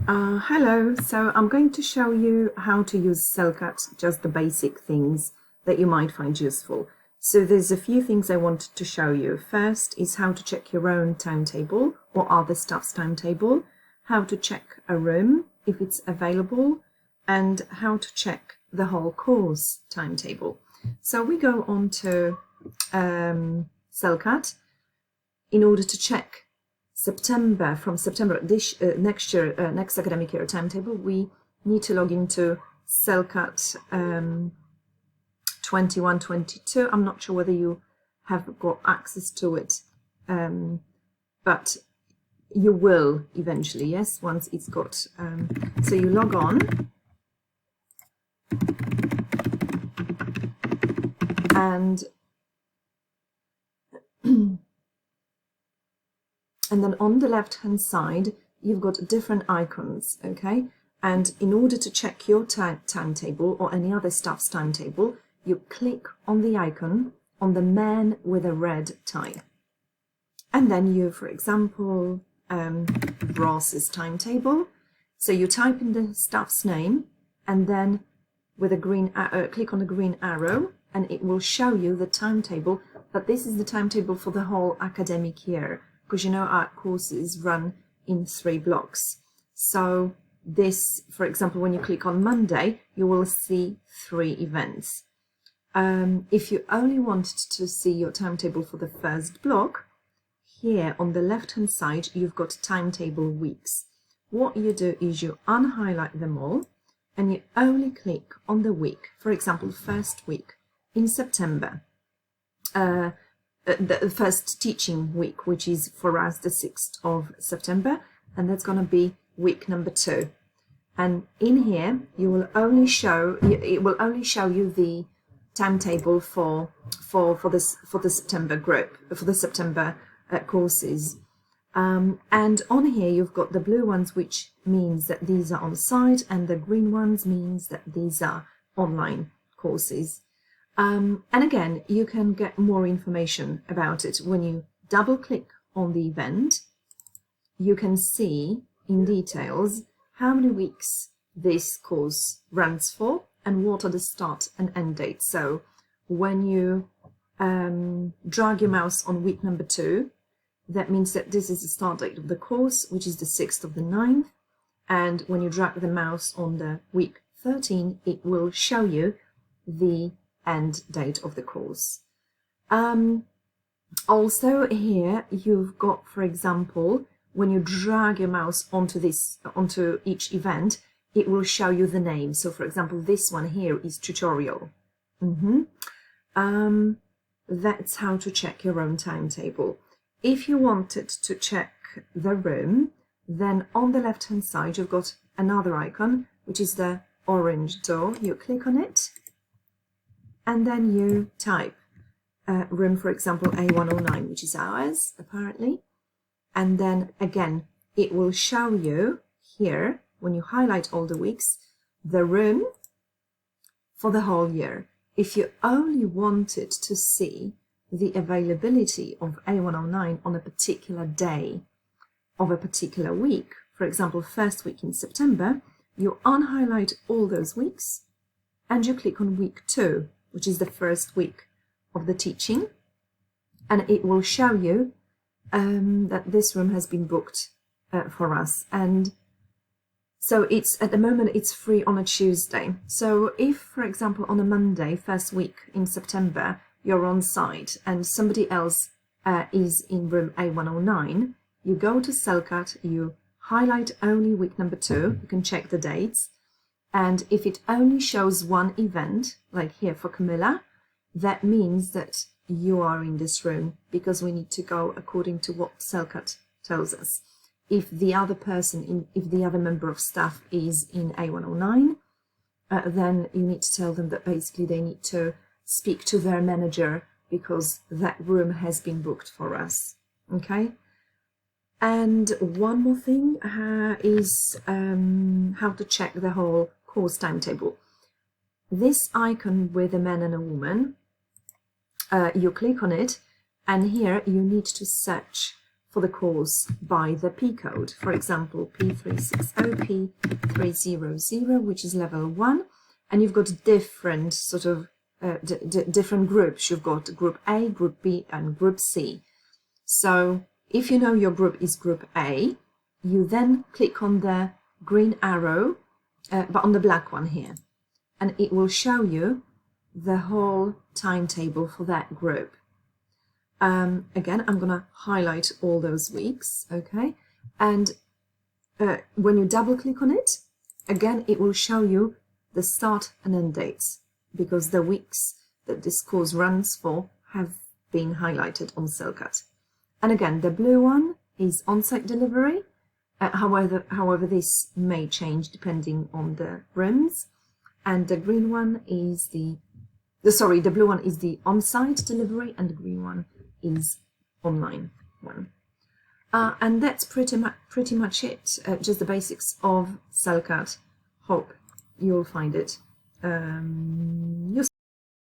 Hello, so I'm going to show you how to use Celcat, just the basic things that you might find useful. So there's a few things I wanted to show you. First is how to check your own timetable or other staff's timetable, how to check a room if it's available, and how to check the whole course timetable. So we go on to Celcat in order to check from September this next year, next academic year timetable. We need to log into Celcat 21-22. I'm not sure whether you have got access to it, but you will eventually, yes, once it's got. So you log on, and and then on the left hand side you've got different icons, okay? And in order to check your timetable or any other staff's timetable, you click on the icon on the man with a red tie, and then you, for example, Ross's timetable. So you type in the staff's name, and then with a green click on the green arrow, and it will show you the timetable. But this is the timetable for the whole academic year, because you know our courses run in 3 blocks. So this, for example, when you click on Monday, you will see 3 events. If you only wanted to see your timetable for the first block, here on the left hand side you've got timetable weeks. What you do is you unhighlight them all and you only click on the week, for example, first week in September. The first teaching week, which is for us the 6th of September, and that's going to be week number 2. And in here you will only show it will only show you the timetable for the September group, for the September courses. And on here you've got the blue ones, which means that these are on site, and the green ones means that these are online courses. And again, you can get more information about it. When you double click on the event, you can see in details how many weeks this course runs for and what are the start and end dates. So when you drag your mouse on week number 2, that means that this is the start date of the course, which is the 6th of the 9th. And when you drag the mouse on the week 13, it will show you the end date of the course. Also here you've got, for example, when you drag your mouse onto each event, it will show you the name. So for example, this one here is tutorial. That's how to check your own timetable. If you wanted to check the room, then on the left hand side you've got another icon, which is the orange door. You click on it, and then you type room, for example, A109, which is ours, apparently. And then again, it will show you here, when you highlight all the weeks, the room for the whole year. If you only wanted to see the availability of A109 on a particular day of a particular week, for example, first week in September, you unhighlight all those weeks and you click on week 2, which is the first week of the teaching, and it will show you that this room has been booked for us. And so it's, at the moment, it's free on a Tuesday. So if, for example, on a Monday, first week in September, you're on site and somebody else is in room A109, you go to Celcat, you highlight only week number 2, you can check the dates, and if it only shows one event, like here for Camilla, that means that you are in this room, because we need to go according to what Celcat tells us. If the other person, if the other member of staff is in A109, then you need to tell them that basically they need to speak to their manager, because that room has been booked for us. Okay? And one more thing is how to check the whole course timetable. This icon with a man and a woman, you click on it, and here you need to search for the course by the P code. For example, P360, P300, which is level 1, and you've got different sort of different groups. You've got group A, group B, and group C. So if you know your group is group A, you then click on the green arrow, but on the black one here, and it will show you the whole timetable for that group. Again, I'm going to highlight all those weeks, okay? And when you double click on it, again, it will show you the start and end dates, because the weeks that this course runs for have been highlighted on Celcat. And again, the blue one is on-site delivery. However, this may change depending on the rooms. And the green one is the blue one is the on-site delivery, and the green one is online one. And that's pretty much it. Just the basics of Celcat. Hope you'll find it